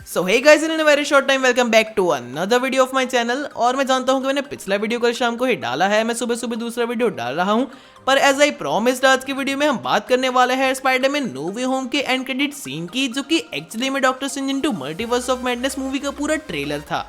So hey guys, in a very short time welcome back to another video of my channel. और मैं जानता हूं कि मैंने पिछला वीडियो कल शाम को ही डाला है, मैं सुबह सुबह दूसरा वीडियो डाल रहा हूं, पर एज आई प्रॉमिस्ड आज की वीडियो में हम बात करने वाले हैं स्पाइडरमैन नो वे होम के एंड क्रेडिट सीन की, जो कि एक्चुअली में doctor strange into multiverse of madness movie का पूरा ट्रेलर था।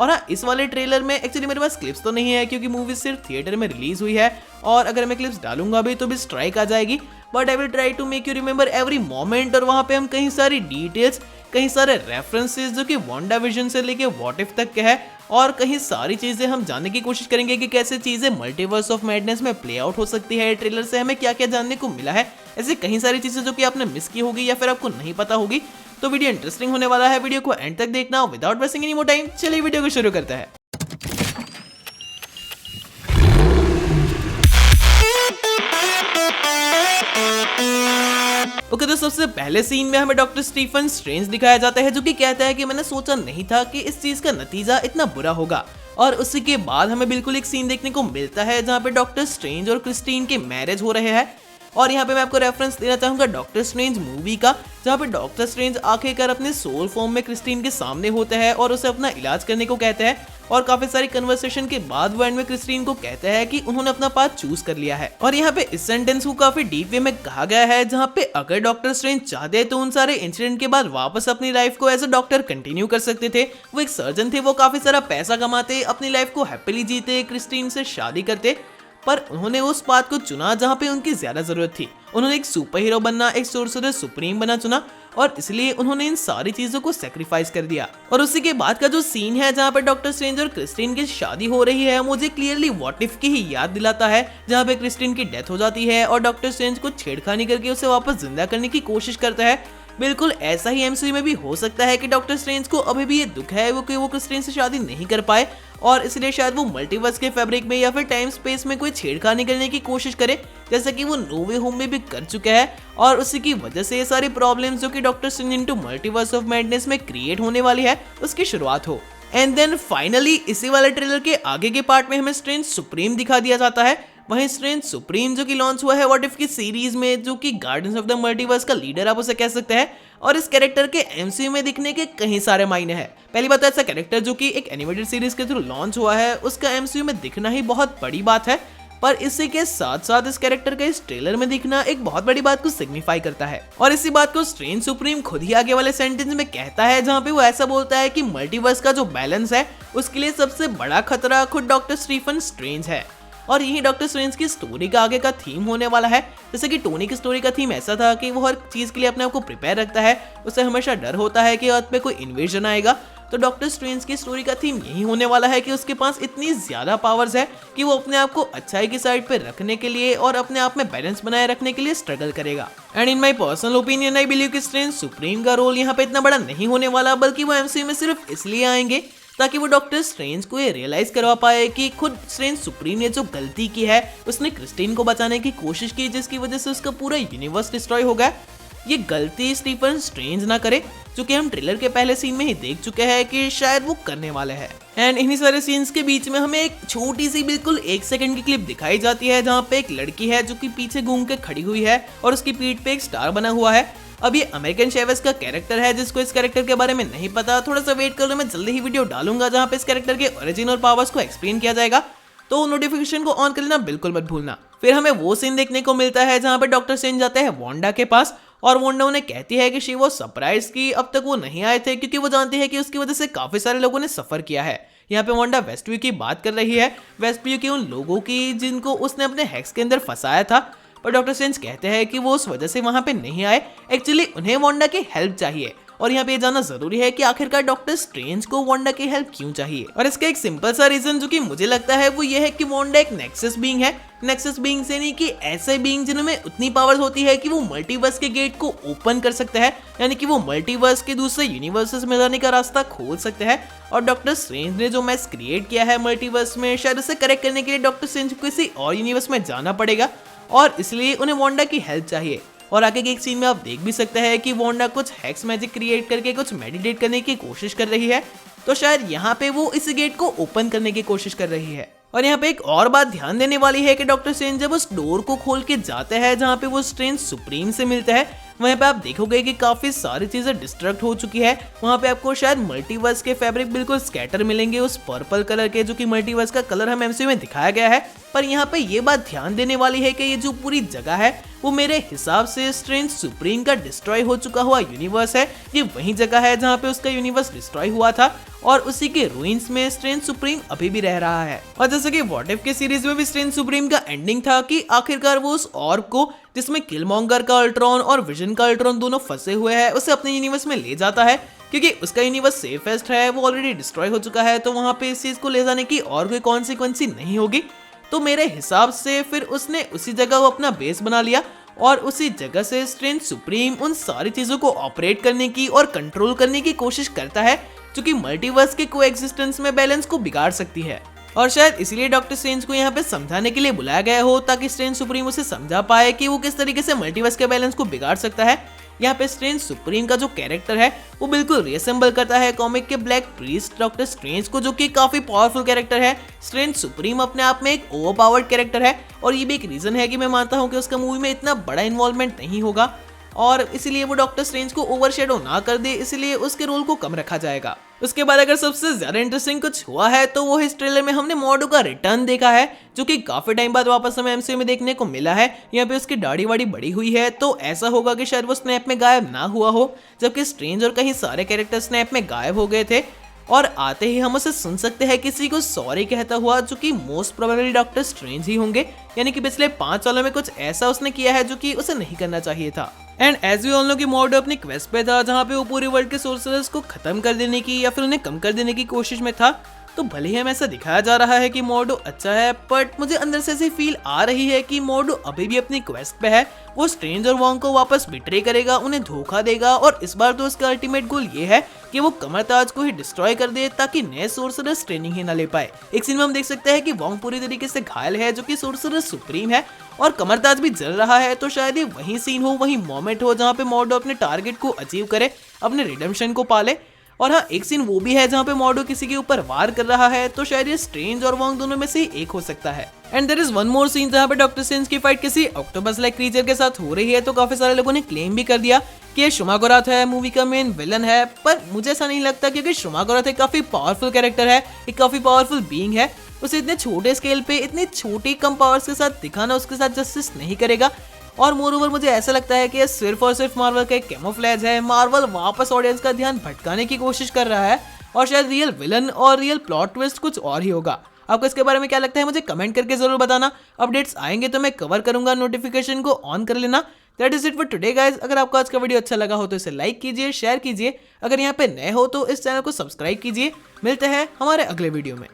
और हाँ, इस वाले ट्रेलर में एक्चुअली मेरे पास क्लिप्स तो नहीं है क्योंकि मूवी सिर्फ थिएटर में रिलीज हुई है, और अगर मैं क्लिप्स डालूंगा भी तो भी स्ट्राइक आ जाएगी। But I will try to make you remember every moment, और वहाँ पे हम कई सारी डिटेल्स, कई सारे रेफरेंसेस जो कि वांडा विजन से लेके व्हाट इफ तक के है, और कहीं सारी चीजें हम जानने की कोशिश करेंगे कि कैसे चीजें मल्टीवर्स ऑफ मैडनेस में प्ले आउट हो सकती है। ट्रेलर से हमें क्या क्या जानने को मिला है, ऐसे कई सारी चीजें जो कि आपने मिस की होगी या फिर आपको नहीं पता होगी। तो वीडियो इंटरेस्टिंग होने वाला है, वीडियो को एंड तक देखना without wasting any more time. चलिए वीडियो को शुरू करते हैं। ओके, तो सबसे पहले सीन में हमें डॉक्टर स्टीफन स्ट्रेंज दिखाया जाता है, जो कि कहता है कि मैंने सोचा नहीं था कि इस चीज का नतीजा इतना बुरा होगा। और उसी के बाद हमें बिल्कुल एक सीन देखने को मिलता है जहाँ पे डॉक्टर स्ट्रेंज और क्रिस्टीन के मैरिज हो रहे हैं। और यहाँ पे मैं आपको रेफरेंस देना चाहूंगा डॉक्टर स्ट्रेंज मूवी का, जहाँ पे डॉक्टर स्ट्रेंज आखिरकार अपने सोल फॉर्म में क्रिस्टीन के सामने होता है और उसे अपना इलाज करने को कहते हैं। और काफी सारी कन्वर्सेशन के बाद वो एंड में क्रिस्टीन को कहता है कि उन्होंने अपना पाथ चूज कर लिया है। और यहाँ पे इस सेंटेंस को काफी डीप वे में कहा गया है, जहाँ पे अगर डॉक्टर स्ट्रेंज चाहते तो उन सारे इंसिडेंट के बाद वापस अपनी लाइफ को एज अ डॉक्टर कंटिन्यू कर सकते थे। वो एक सर्जन थे, वो काफी सारा पैसा कमाते, अपनी लाइफ को हैप्पीली जीते, क्रिस्टीन से शादी करते, पर उन्होंने उस बात को चुना जहाँ पे उनकी ज्यादा जरूरत थी। उन्होंने एक सुपर हीरो बनना, एक सोर्सरर सुप्रीम बनना चुना, और इसलिए उन्होंने इन सारी चीजों को सेक्रीफाइस कर दिया। और उसी के बाद का जो सीन है जहाँ पे डॉक्टर स्ट्रेंज और क्रिस्टीन की शादी हो रही है, मुझे क्लियरली व्हाट इफ की ही याद दिलाता है, जहाँ पे क्रिस्टीन की डेथ हो जाती है और डॉक्टर स्ट्रेंज को छेड़खानी करके उसे वापस जिंदा करने की कोशिश करता है। बिल्कुल ऐसा ही एमसीयू में भी हो सकता है कि डॉक्टर स्ट्रेंज को अभी भी ये दुख है कि वो क्रिस्टीन से शादी नहीं कर पाए, और इसलिए शायद वो मल्टीवर्स के फैब्रिक में या फिर टाइम स्पेस में कोई छेड़खानी करने की कोशिश करे, जैसा कि वो नो वे होम में भी कर चुका है। और उसी की वजह से ये सारी प्रॉब्लम्स जो कि doctor strange into multiverse of madness में क्रिएट होने वाली है, उसकी शुरुआत हो। एंड देन फाइनली इसी वाले ट्रेलर के आगे के पार्ट में हमें स्ट्रेंज सुप्रीम दिखा दिया जाता है। वहीं स्ट्रेंज सुप्रीम जो कि लॉन्च हुआ है व्हाट इफ की सीरीज में, जो कि गार्डियंस ऑफ द मल्टीवर्स का लीडर आप उसे कह सकते हैं। और इस कैरेक्टर के एमसीयू में दिखने के कई सारे मायने हैं। पहली बात, ऐसा कैरेक्टर जो कि एक एनिमेटेड सीरीज के थ्रू लॉन्च हुआ है, उसका एमसीयू में दिखना ही बहुत बड़ी बात है। पर इसी के साथ साथ इस कैरेक्टर का इस ट्रेलर में दिखना एक बहुत बड़ी बात को सिग्निफाई करता है। और इसी बात को स्ट्रेंज सुप्रीम खुद ही आगे वाले सेंटेंस में कहता है, जहाँ पे वो ऐसा बोलता है कि मल्टीवर्स का जो बैलेंस है उसके लिए सबसे बड़ा खतरा खुद डॉक्टर स्टीफन स्ट्रेंज है। और यही डॉक्टर स्ट्रेंज की स्टोरी का आगे का थीम होने वाला है। जैसे कि टोनी की स्टोरी का थीम ऐसा था कि वो हर चीज के लिए अपने आप को प्रिपेयर रखता है, उसे हमेशा डर होता है कि अर्थ पे कोई इन्वेजन आएगा। तो डॉक्टर स्ट्रेंज की स्टोरी का थीम यही होने वाला है कि उसके पास इतनी ज्यादा पावर्स है कि वो अपने आप को अच्छाई की साइड पे रखने के लिए और अपने आप में बैलेंस बनाए रखने के लिए स्ट्रगल करेगा। And in my personal opinion I believe कि स्ट्रेंज सुप्रीम का रोल यहाँ पे इतना बड़ा नहीं होने वाला, बल्कि वो एमसीयू में सिर्फ इसलिए आएंगे ताकि वो डॉक्टर स्ट्रेंज को ये रियलाइज करवा पाए कि खुद स्ट्रेंज सुप्रीम ने जो गलती की है, उसने क्रिस्टीन को बचाने की कोशिश की, जिसकी वजह से उसका पूरा यूनिवर्स डिस्ट्रॉय हो गया। ये गलती स्टीफन स्ट्रेंज ना करे, जो कि हम ट्रेलर के पहले सीन में ही देख चुके हैं कि शायद वो करने वाले हैं। एंड इन्हीं सारे सीन्स के बीच में हमें एक छोटी सी बिल्कुल 1 सेकंड की क्लिप दिखाई जाती है, जहाँ पे एक लड़की है जो कि पीछे घूम के खड़ी हुई है और उसकी पीठ पे एक स्टार बना हुआ है। अब ये अमेरिकन शेवेस का कैरेक्टर है, जिसको इस कैरेक्टर के बारे में नहीं पता, थोड़ा सा वेट कर लो, मैं जल्दी ही वीडियो डालूंगा जहाँ पे इस कैरेक्टर के ओरिजिन और पावर्स को एक्सप्लेन किया जाएगा, तो नोटिफिकेशन को ऑन कर लेना बिल्कुल मत भूलना। फिर हमें वो सीन देखने को मिलता है जहाँ पे डॉक्टर स्ट्रेंज जाते हैं वांडा के पास, और वांडा उन्हें कहती है कि शी वो सरप्राइज की अब तक वो नहीं आए थे, क्योंकि वो जानती है कि उसकी वजह से काफी सारे लोगों ने सफर किया है। यहाँ पे वांडा वेस्टव्यू की बात कर रही है, वेस्टव्यू के उन लोगों की जिनको उसने अपने हेक्स के अंदर फंसाया था। पर डॉक्टर स्ट्रेंज कहते हैं कि वो उस वजह से वहां पे नहीं आए, एक्चुअली उन्हें वांडा की हेल्प चाहिए। और यहाँ पे ये जानना जरूरी है कि आखिरकार डॉक्टर स्ट्रेंज को वांडा की हेल्प क्यों चाहिए। और इसका एक सिंपल सा रीजन जो कि मुझे लगता है वो ये है कि वांडा एक नेक्सस बीइंग है। नेक्सस बीइंग से नहीं कि ऐसे बीइंग जिनमें उतनी पावर्स होती है कि वो मल्टीवर्स के गेट को ओपन कर सकते हैं, यानी कि वो मल्टीवर्स के दूसरे यूनिवर्सेस में जाने का रास्ता खोल सकते हैं। और डॉक्टर स्ट्रेंज ने जो मैस क्रिएट किया है मल्टीवर्स में, शायद उसे करेक्ट करने के लिए डॉक्टर स्ट्रेंज को किसी और यूनिवर्स में जाना पड़ेगा, और इसलिए उन्हें वांडा की हेल्प चाहिए। और आगे के एक सीन में आप देख भी सकते हैं कि वांडा कुछ हेक्स मैजिक क्रिएट करके कुछ मेडिटेट करने की कोशिश कर रही है, तो शायद यहाँ पे वो इस गेट को ओपन करने की कोशिश कर रही है। और यहाँ पे एक और बात ध्यान देने वाली है कि डॉक्टर स्ट्रेंज जब उस डोर को खोल के जाते हैं जहाँ पे वो स्ट्रेंज सुप्रीम से मिलता है, वहाँ पे आप देखोगे कि काफी सारी चीजें डिस्ट्रक्ट हो चुकी है। वहाँ पे आपको शायद मल्टीवर्स के फैब्रिक बिल्कुल स्कैटर मिलेंगे उस पर्पल कलर के, जो कि मल्टीवर्स का कलर हम एमसीयू में दिखाया गया है। पर यहाँ पे ये बात ध्यान देने वाली है कि ये जो पूरी जगह है वो मेरे हिसाब से स्ट्रेंज सुप्रीम का डिस्ट्रॉय हो चुका हुआ यूनिवर्स है। ये वही जगह है जहाँ पे उसका यूनिवर्स डिस्ट्रॉय हुआ था और उसी के रूइंस में स्ट्रेंज सुप्रीम अभी भी रह रहा है। और जैसे कि व्हाट इफ के सीरीज में भी स्ट्रेंज सुप्रीम का एंडिंग था कि आखिरकार वो उस ऑर्ब को, जिसमें किलमॉन्गर का अल्ट्रॉन और विजन का अल्ट्रॉन दोनों फंसे हुए हैं, उसे अपने यूनिवर्स में ले जाता है क्योंकि उसका यूनिवर्स सेफेस्ट है, वो ऑलरेडी डिस्ट्रॉय हो चुका है। तो वहाँ पे इस चीज को ले जाने की और कोई कॉन्सिक्वेंसी नहीं होगी। तो मेरे हिसाब से फिर उसने उसी जगह वो अपना बेस बना लिया और उसी जगह से स्ट्रेंज सुप्रीम उन सारी चीजों को ऑपरेट करने की और कंट्रोल करने की कोशिश करता है जो कि मल्टीवर्स के कोएग्जिस्टेंस में बैलेंस को बिगाड़ सकती है। और शायद इसीलिए डॉक्टर स्ट्रेंज को यहाँ पे समझाने के लिए बुलाया गया हो, ताकि स्ट्रेंज सुप्रीम उसे समझा पाए कि वो किस तरीके से मल्टीवर्स के बैलेंस को बिगाड़ सकता है। यहाँ पे स्ट्रेंज सुप्रीम का जो कैरेक्टर है वो बिल्कुल रीअसेंबल करता है कॉमिक के ब्लैक प्रीस्ट डॉक्टर स्ट्रेंज को, जो कि काफी पावरफुल कैरेक्टर है। स्ट्रेंज सुप्रीम अपने आप में एक ओवरपावर्ड कैरेक्टर है और ये भी एक रीजन है कि मैं मानता हूँ कि उसका मूवी में इतना बड़ा इन्वॉल्वमेंट नहीं होगा और इसीलिए वो डॉक्टर स्ट्रेंज को ओवरशैडो ना कर दे, इसलिए उसके रोल को कम रखा जाएगा। उसके बाद अगर सबसे ज्यादा इंटरेस्टिंग कुछ हुआ है तो वो इस ट्रेलर में हमने मॉर्डो का रिटर्न देखा है, जो कि काफी टाइम बाद वापस हमें एमसीयू में देखने को मिला है। यहाँ पे उसकी दाढ़ी वाड़ी बड़ी हुई है, तो ऐसा होगा कि शायद वो स्नैप में गायब ना हुआ हो, जबकि स्ट्रेंज और कहीं सारे कैरेक्टर स्नैप में गायब हो गए थे। और आते ही हम उसे सुन सकते हैं किसी को सॉरी कहता हुआ, जो कि मोस्ट प्रोबेबली डॉक्टर स्ट्रेंज ही होंगे। यानी कि पिछले 5 सालों में कुछ ऐसा उसने किया है जो कि उसे नहीं करना चाहिए था। And as we all know कि मॉर्डो अपनी क्वेस्ट पे था, जहाँ पे वो पूरे वर्ल्ड के सोर्सरर्स को खत्म कर देने की या फिर उन्हें कम कर देने की कोशिश में था। तो भले ही हमें ऐसा दिखाया जा रहा है कि मॉर्डो अच्छा है, बट मुझे अंदर से ऐसी फील आ रही है कि मॉर्डो अभी भी अपनी क्वेस्ट पे है। वो स्ट्रेंज और वॉन्ग को वापस बिट्रे करेगा, उन्हें धोखा देगा और इस बार तो उसका अल्टीमेट गोल ये है कि वो कमरताज को ही डिस्ट्रॉय कर दे, ताकि नए सोर्सरर्स ट्रेनिंग ही ना ले पाए। एक सीन में हम देख सकते हैं कि वॉन्ग पूरी तरीके से घायल है, जो कि सोर्सरर सुप्रीम है, और कमरताज भी जल रहा है। तो शायद ये वही सीन हो, वही मोमेंट हो जहाँ पे मॉर्डो अपने टारगेट को अचीव करे, अपने रिडेम्पशन को पाले। और हाँ, एक सीन वो भी है जहाँ पे मॉर्डो किसी के ऊपर वार कर रहा है, तो शायद ये स्ट्रेंज और वॉन्ग दोनों में से एक हो सकता है। And there is one more scene जहाँ पे डॉक्टर स्ट्रेंज की फाइट किसी ऑक्टोपस लाइक क्रीचर के साथ हो रही है। तो काफी सारे लोगों ने क्लेम भी कर दिया कि ये शुमागोराथ है, मूवी का मेन विलन है, पर मुझे ऐसा नहीं लगता, क्योंकि शुमागोराथ एक काफी पावरफुल कैरेक्टर है, एक काफी पावरफुल बीइंग है। उसे इतने छोटे स्केल पे इतनी छोटी कम पावर्स के साथ दिखाना उसके साथ जस्टिस नहीं करेगा। और मोरओवर मुझे ऐसा लगता है कि ये सिर्फ और सिर्फ मार्वल का एक कैमोफ्लेज है। मार्वल वापस ऑडियंस का ध्यान भटकाने की कोशिश कर रहा है और शायद रियल विलन और रियल प्लॉट ट्विस्ट कुछ और ही होगा। आपको इसके बारे में क्या लगता है मुझे कमेंट करके जरूर बताना। अपडेट्स आएंगे तो मैं कवर करूंगा, नोटिफिकेशन को ऑन कर लेना। That is it for today guys. अगर आपको आज का वीडियो अच्छा लगा हो तो इसे लाइक कीजिए, शेयर कीजिए। अगर यहाँ पे नए हो तो इस चैनल को सब्सक्राइब कीजिए। मिलते हैं हमारे अगले वीडियो में।